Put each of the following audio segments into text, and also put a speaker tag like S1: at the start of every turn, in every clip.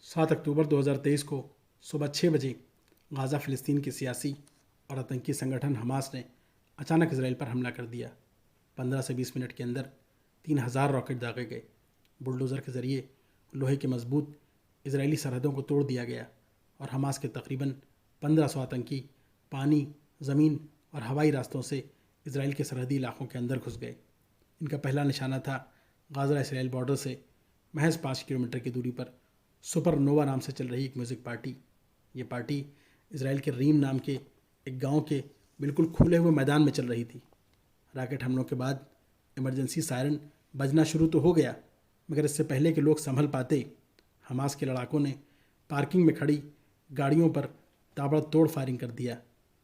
S1: 7 अक्टूबर 2023 को सुबह 6 बजे गाज़ा फ़िलिस्तीन के सियासी और आतंकी संगठन हमास ने अचानक इसराइल पर हमला कर दिया। 15 से 20 मिनट के अंदर 3000 रॉकेट दागे गए। बुलडोज़र के ज़रिए लोहे के मजबूत इजरायली सरहदों को तोड़ दिया गया और हमास के तकरीबन 1500 आतंकी पानी, ज़मीन और हवाई रास्तों से इसराइल के सरहदी इलाकों के अंदर घुस गए। इनका पहला निशाना था गाज़ा इसराइल बॉर्डर से महज 5 किलोमीटर की दूरी पर सुपरनोवा नाम से चल रही एक म्यूज़िक पार्टी। ये पार्टी इसराइल के रीम नाम के एक गांव के बिल्कुल खुले हुए मैदान में चल रही थी। रॉकेट हमलों के बाद इमरजेंसी सायरन बजना शुरू तो हो गया, मगर इससे पहले कि लोग संभल पाते, हमास के लड़ाकों ने पार्किंग में खड़ी गाड़ियों पर ताबड़तोड़ फायरिंग कर दिया।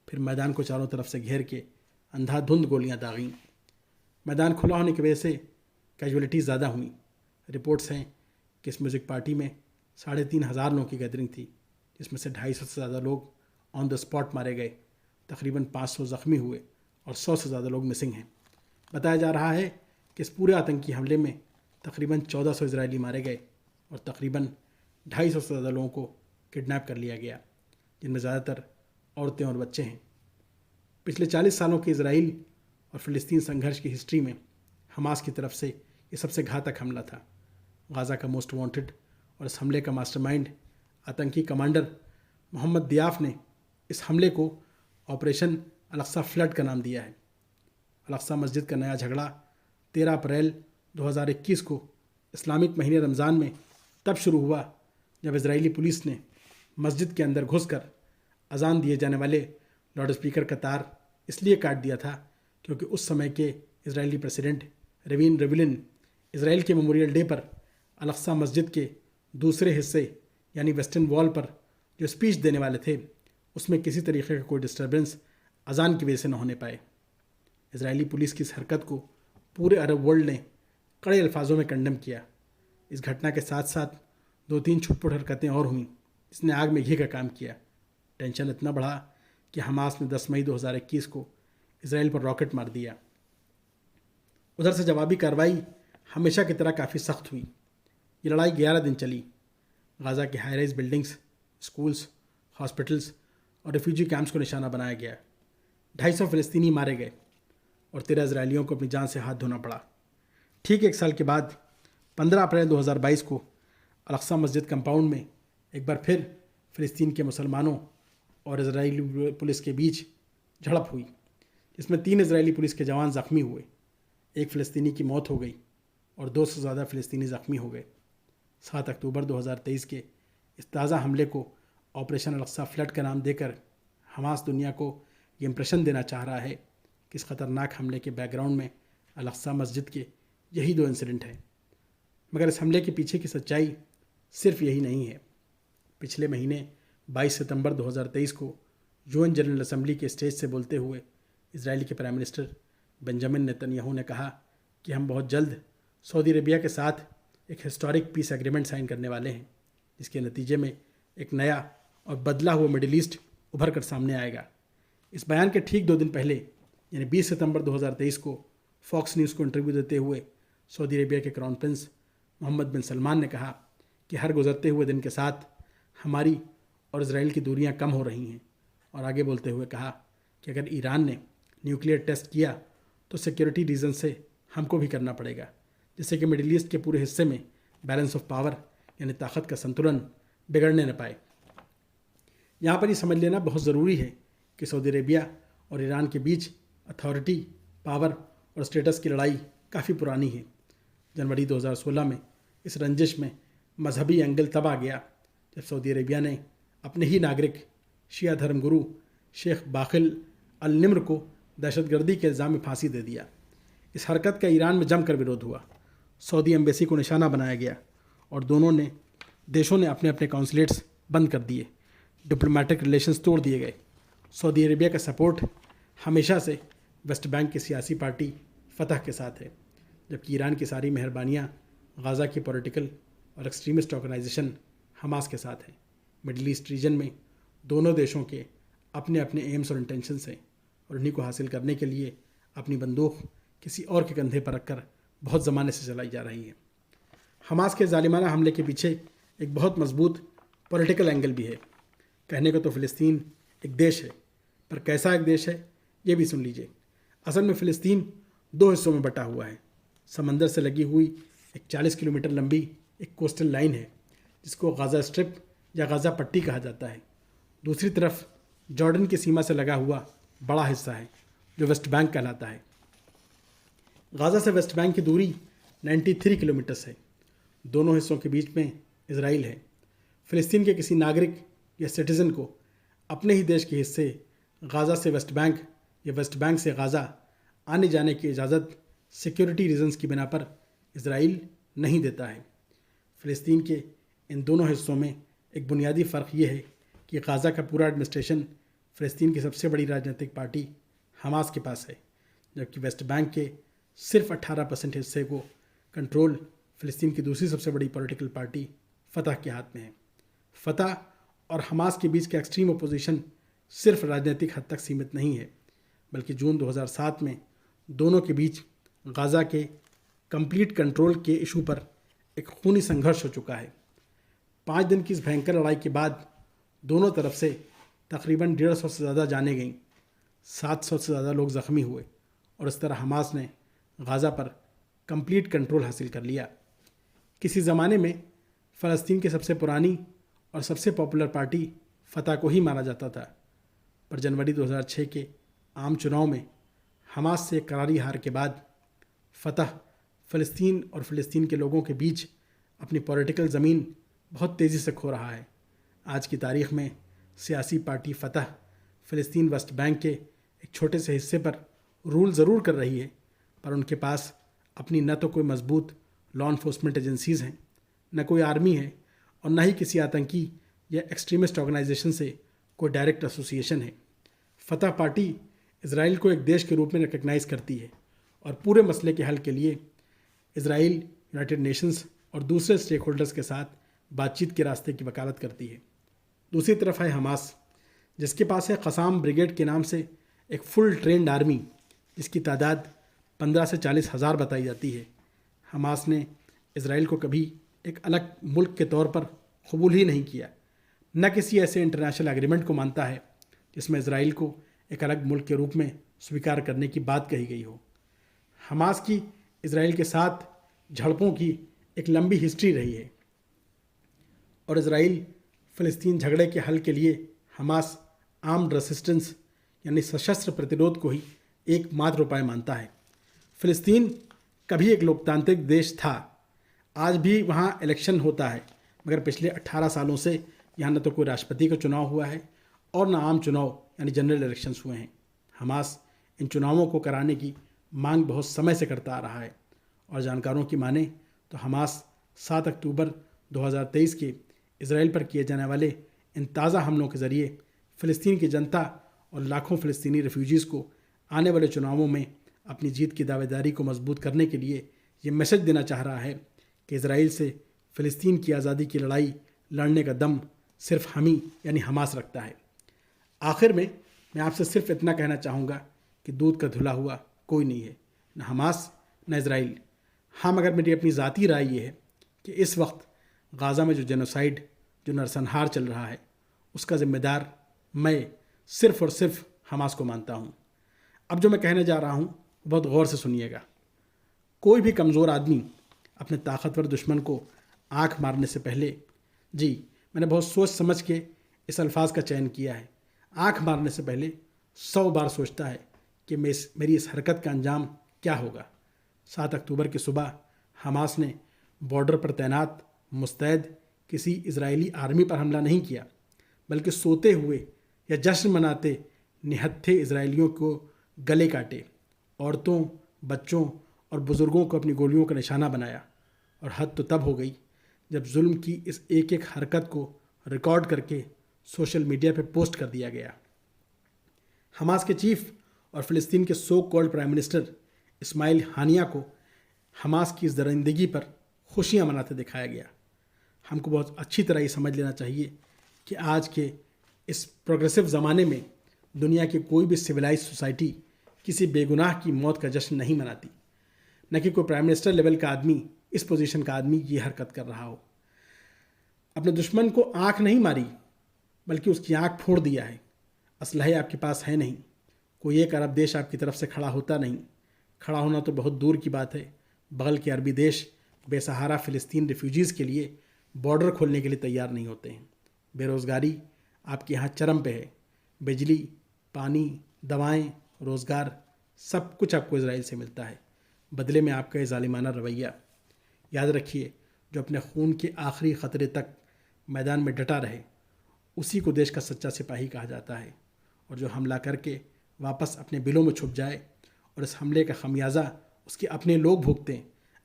S1: फिर मैदान को चारों तरफ से घेर के अंधाधुंध गोलियां दागीं। मैदान खुला होने की वजह से कैजुअलिटीज़ ज़्यादा हुई। रिपोर्ट्स हैं कि इस म्यूज़िक पार्टी में 3500 लोगों की गैदरिंग थी, जिसमें से 250 से ज़्यादा लोग ऑन द स्पॉट मारे गए। तकरीबन 500 ज़ख्मी हुए और 100 से ज़्यादा लोग मिसिंग हैं। बताया जा रहा है कि इस पूरे आतंकी हमले में तकरीबन 1400 इजरायली मारे गए और तकरीबन 250 से ज़्यादा लोगों को किडनैप कर लिया गया, जिनमें ज़्यादातर औरतें और बच्चे हैं। पिछले 40 सालों के इसराइल और फ़िलिस्तीन संघर्ष की हिस्ट्री में हमास की तरफ से ये सबसे घातक हमला था। गाज़ा का मोस्ट वांटेड और इस हमले का मास्टरमाइंड आतंकी कमांडर मोहम्मद दियाफ ने इस हमले को ऑपरेशन अल-अक्सा फ्लड का नाम दिया है। अल-अक्सा मस्जिद का नया झगड़ा 13 अप्रैल 2021 को इस्लामिक महीने रमज़ान में तब शुरू हुआ जब इजरायली पुलिस ने मस्जिद के अंदर घुसकर अजान दिए जाने वाले लाउड स्पीकर का तार इसलिए काट दिया था क्योंकि उस समय के इजरायली प्रेसिडेंट रेविन रिवलिन इसराइल के मेमोरियल डे पर अल-अक्सा मस्जिद के दूसरे हिस्से यानी वेस्टर्न वॉल पर जो स्पीच देने वाले थे, उसमें किसी तरीके का कोई डिस्टर्बेंस अजान की वजह से न होने पाए। इजरायली पुलिस की इस हरकत को पूरे अरब वर्ल्ड ने कड़े अल्फाजों में कंडेम किया। इस घटना के साथ साथ 2-3 छुटपुट हरकतें और हुईं, जिसने आग में घी का काम किया। टेंशन इतना बढ़ा कि हमास ने 10 मई 2021 को इसराइल पर रॉकेट मार दिया। उधर से जवाबी कार्रवाई हमेशा की तरह काफ़ी सख्त हुई। ये लड़ाई 11 दिन चली। गाज़ा के high rise buildings, schools, hospitals और रिफ्यूजी कैंप्स को निशाना बनाया गया। 250 फ़िलिस्तीनी मारे गए और 13 इजरायलियों को अपनी जान से हाथ धोना पड़ा। ठीक 1 साल के बाद 15 अप्रैल 2022 को अल-अक्सा मस्जिद कंपाउंड में एक बार फिर फ़िलिस्तीन के मुसलमानों और इजरायली पुलिस के बीच झड़प हुई, जिसमें 3 इजरायली पुलिस के जवान ज़ख्मी हुए। 1 फ़िलिस्तीनी की मौत हो गई और 2 से ज़्यादा फ़िलिस्तीनी ज़ख्मी हो गए। 7 अक्टूबर 2023 के इस ताज़ा हमले को ऑपरेशन अल-अक्सा फ्लड का नाम देकर हमास दुनिया को ये इंप्रेशन देना चाह रहा है कि इस ख़तरनाक हमले के बैकग्राउंड में अल-अक्सा मस्जिद के यही 2 इंसिडेंट हैं। मगर इस हमले के पीछे की सच्चाई सिर्फ यही नहीं है। पिछले महीने 22 सितंबर 2023 को यूएन जनरल असम्बली के स्टेज से बोलते हुए इजरायली के प्राइम मिनिस्टर बेंजामिन नेतन्याहू ने कहा कि हम बहुत जल्द सऊदी अरेबिया के साथ एक हिस्टोरिक पीस एग्रीमेंट साइन करने वाले हैं, जिसके नतीजे में एक नया और बदला हुआ मिडिल ईस्ट उभर कर सामने आएगा। इस बयान के ठीक 2 दिन पहले यानी 20 सितंबर 2023 को फॉक्स न्यूज़ को इंटरव्यू देते हुए सऊदी अरेबिया के क्राउन प्रिंस मोहम्मद बिन सलमान ने कहा कि हर गुजरते हुए दिन के साथ हमारी और इसराइल की दूरियां कम हो रही हैं, और आगे बोलते हुए कहा कि अगर ईरान ने न्यूक्लियर टेस्ट किया तो सिक्योरिटी रीज़न से हमको भी करना पड़ेगा, जिससे कि मिडिल ईस्ट के पूरे हिस्से में बैलेंस ऑफ पावर यानी ताकत का संतुलन बिगड़ने न पाए। यहाँ पर ये समझ लेना बहुत ज़रूरी है कि सऊदी अरेबिया और ईरान के बीच अथॉरिटी, पावर और स्टेटस की लड़ाई काफ़ी पुरानी है। जनवरी 2016 में इस रंजिश में मजहबी एंगल तब आ गया जब सऊदी अरेबिया ने अपने ही नागरिक शिया धर्मगुरु शेख बाखिल अल निम्र को दहशतगर्दी के इल्ज़ाम में फांसी दे दिया। इस हरकत का ईरान में जमकर विरोध हुआ। सऊदी एम्बेसी को निशाना बनाया गया और दोनों देशों ने अपने अपने कॉन्सुलेट्स बंद कर दिए। डिप्लोमेटिक रिलेशंस तोड़ दिए गए। सऊदी अरेबिया का सपोर्ट हमेशा से वेस्ट बैंक की सियासी पार्टी फतह के साथ है, जबकि ईरान की सारी मेहरबानियाँ गाज़ा की पॉलिटिकल और एक्सट्रीमिस्ट ऑर्गेनाइजेशन हमास के साथ हैं। मिडिल ईस्ट रीजन में दोनों देशों के अपने अपने एम्स और इंटेंशंस हैं और उन्हीं को हासिल करने के लिए अपनी बंदूक किसी और के कंधे पर रखकर बहुत ज़माने से चलाई जा रही है। हमास के ज़ालिमाना हमले के पीछे एक बहुत मजबूत पॉलिटिकल एंगल भी है। कहने को तो फ़िलिस्तीन एक देश है, पर कैसा एक देश है ये भी सुन लीजिए। असल में फ़िलिस्तीन दो हिस्सों में बटा हुआ है। समंदर से लगी हुई एक 40 किलोमीटर लंबी एक कोस्टल लाइन है जिसको गाज़ा स्ट्रिप या गाज़ा पट्टी कहा जाता है। दूसरी तरफ जॉर्डन की सीमा से लगा हुआ बड़ा हिस्सा है जो वेस्ट बैंक कहलाता है। गाज़ा से वेस्ट बैंक की दूरी 93 किलोमीटर्स है। दोनों हिस्सों के बीच में इजराइल है। फ़िलिस्तीन के किसी नागरिक या सिटीज़न को अपने ही देश के हिस्से गाज़ा से वेस्ट बैंक या वेस्ट बैंक से गाज़ा आने जाने की इजाज़त सिक्योरिटी रीजंस की बिना पर इजराइल नहीं देता है। फ़िलिस्तीन के इन दोनों हिस्सों में एक बुनियादी फ़र्क ये है कि गाज़ा का पूरा एडमिनिस्ट्रेशन फ़िलिस्तीन की सबसे बड़ी राजनीतिक पार्टी हमास के पास है, जबकि वेस्ट बैंक के सिर्फ 18% हिस्से को कंट्रोल फ़िलिस्तीन की दूसरी सबसे बड़ी पॉलिटिकल पार्टी फ़तह के हाथ में है। फ़तह और हमास के बीच का एक्सट्रीम अपोजिशन सिर्फ राजनीतिक हद तक सीमित नहीं है, बल्कि जून 2007 में दोनों के बीच गाज़ा के कंप्लीट कंट्रोल के इशू पर एक खूनी संघर्ष हो चुका है। 5 दिन की इस भयंकर लड़ाई के बाद दोनों तरफ से तकरीबन 150 से ज़्यादा जानें गईं, 700 से ज़्यादा लोग ज़ख्मी हुए और इस तरह हमास ने गाज़ा पर कंप्लीट कंट्रोल हासिल कर लिया। किसी ज़माने में फ़लस्तीन की सबसे पुरानी और सबसे पॉपुलर पार्टी फ़तह को ही माना जाता था, पर जनवरी 2006 के आम चुनाव में हमास से करारी हार के बाद फ़तह फ़लस्तीन और फ़लस्तीन के लोगों के बीच अपनी पॉलिटिकल ज़मीन बहुत तेज़ी से खो रहा है। आज की तारीख़ में सियासी पार्टी फ़तह फ़लस्तीन वेस्ट बैंक के एक छोटे से हिस्से पर रूल ज़रूर कर रही है, पर उनके पास अपनी न तो कोई मजबूत लॉ इन्फोर्समेंट एजेंसीज़ हैं, न कोई आर्मी है और न ही किसी आतंकी या एक्सट्रीमिस्ट ऑर्गेनाइजेशन से कोई डायरेक्ट एसोसिएशन है। फ़तह पार्टी इज़राइल को एक देश के रूप में रिकग्नाइज़ करती है और पूरे मसले के हल के लिए इज़राइल, यूनाइटेड नेशंस और दूसरे स्टेक होल्डर्स के साथ बातचीत के रास्ते की वकालत करती है। दूसरी तरफ है हमास, जिसके पास है क़साम ब्रिगेड के नाम से एक फुल ट्रेंड आर्मी जिसकी तादाद 15 से 40 हज़ार बताई जाती है। हमास ने इज़राइल को कभी एक अलग मुल्क के तौर पर कबूल ही नहीं किया, न किसी ऐसे इंटरनेशनल एग्रीमेंट को मानता है जिसमें इज़राइल को एक अलग मुल्क के रूप में स्वीकार करने की बात कही गई हो। हमास की इज़राइल के साथ झड़पों की एक लंबी हिस्ट्री रही है और इज़राइल फ़लस्तीन झगड़े के हल के लिए हमास आर्म्ड रेसिस्टेंस यानी सशस्त्र प्रतिरोध को ही एकमात्र उपाय मानता है। फ़लस्तीन कभी एक लोकतांत्रिक देश था, आज भी वहाँ इलेक्शन होता है, मगर पिछले 18 सालों से यहाँ न तो कोई राष्ट्रपति का चुनाव हुआ है और न आम चुनाव यानी जनरल इलेक्शंस हुए हैं। हमास इन चुनावों को कराने की मांग बहुत समय से करता आ रहा है और जानकारों की माने तो हमास 7 अक्टूबर 2023 के इज़राइल पर किए जाने वाले इन ताज़ा हमलों के ज़रिए फ़लस्तीन की जनता और लाखों फ़लस्तीनी रेफ्यूजीज़ को आने वाले चुनावों में अपनी जीत की दावेदारी को मजबूत करने के लिए ये मैसेज देना चाह रहा है कि इज़राइल से फ़लस्तीन की आज़ादी की लड़ाई लड़ने का दम सिर्फ हम ही यानी हमास रखता है। आखिर में मैं आपसे सिर्फ इतना कहना चाहूँगा कि दूध का धुला हुआ कोई नहीं है, न हमास न इज़राइल। हाँ, मगर मेरी अपनी ज़ाती राय ये है कि इस वक्त गाज़ा में जो जेनोसाइड, जो नरसंहार चल रहा है, उसका ज़िम्मेदार मैं सिर्फ़ और सिर्फ हमास को मानता हूँ। अब जो मैं कहने जा रहा हूँ बहुत गौर से सुनिएगा। कोई भी कमज़ोर आदमी अपने ताकतवर दुश्मन को आँख मारने से पहले, जी मैंने बहुत सोच समझ के इस अल्फाज का चयन किया है, आँख मारने से पहले 100 बार सोचता है कि मेरी इस हरकत का अंजाम क्या होगा। 7 अक्टूबर की सुबह हमास ने बॉर्डर पर तैनात मुस्तैद किसी इजरायली आर्मी पर हमला नहीं किया, बल्कि सोते हुए या जश्न मनाते निहत्थे इजरायलियों को गले काटे, औरतों, बच्चों और बुज़ुर्गों को अपनी गोलियों का निशाना बनाया। और हद तो तब हो गई जब जुल्म की इस एक एक हरकत को रिकॉर्ड करके सोशल मीडिया पर पोस्ट कर दिया गया। हमास के चीफ और फ़लस्तीन के so called prime minister Ismail Haniyeh को हमास की इस दरिंदगी पर खुशियां मनाते दिखाया गया। हमको बहुत अच्छी तरह ये समझ लेना चाहिए कि आज के इस प्रोग्रेसिव ज़माने में दुनिया की कोई भी सिविलाइज सोसाइटी किसी बेगुनाह की मौत का जश्न नहीं मनाती, न कि कोई प्राइम मिनिस्टर लेवल का आदमी, इस पोजीशन का आदमी ये हरकत कर रहा हो। अपने दुश्मन को आँख नहीं मारी बल्कि उसकी आँख फोड़ दिया है। असलहे आपके पास है नहीं, कोई एक अरब देश आपकी तरफ से खड़ा होता नहीं। खड़ा होना तो बहुत दूर की बात है, बगल के अरबी देश बेसहारा फ़िलिस्तीन रिफ्यूजीज़ के लिए बॉर्डर खोलने के लिए तैयार नहीं होते हैं। बेरोज़गारी आपके यहाँ चरम पे है। बिजली, पानी, दवाएं, रोज़गार सब कुछ आपको इजराइल से मिलता है, बदले में आपका ये ज़ालिमाना रवैया। याद रखिए, जो अपने खून के आखिरी ख़तरे तक मैदान में डटा रहे उसी को देश का सच्चा सिपाही कहा जाता है, और जो हमला करके वापस अपने बिलों में छुप जाए और इस हमले का खमियाजा उसके अपने लोग भुगतें,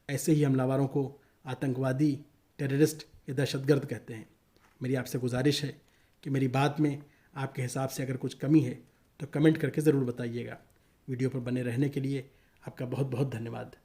S1: ऐसे ही हमलावरों को आतंकवादी, टेररिस्ट या दहशतगर्द कहते हैं। मेरी आपसे गुजारिश है कि मेरी बात में आपके हिसाब से अगर कुछ कमी है तो कमेंट करके ज़रूर बताइएगा। वीडियो पर बने रहने के लिए आपका बहुत बहुत धन्यवाद।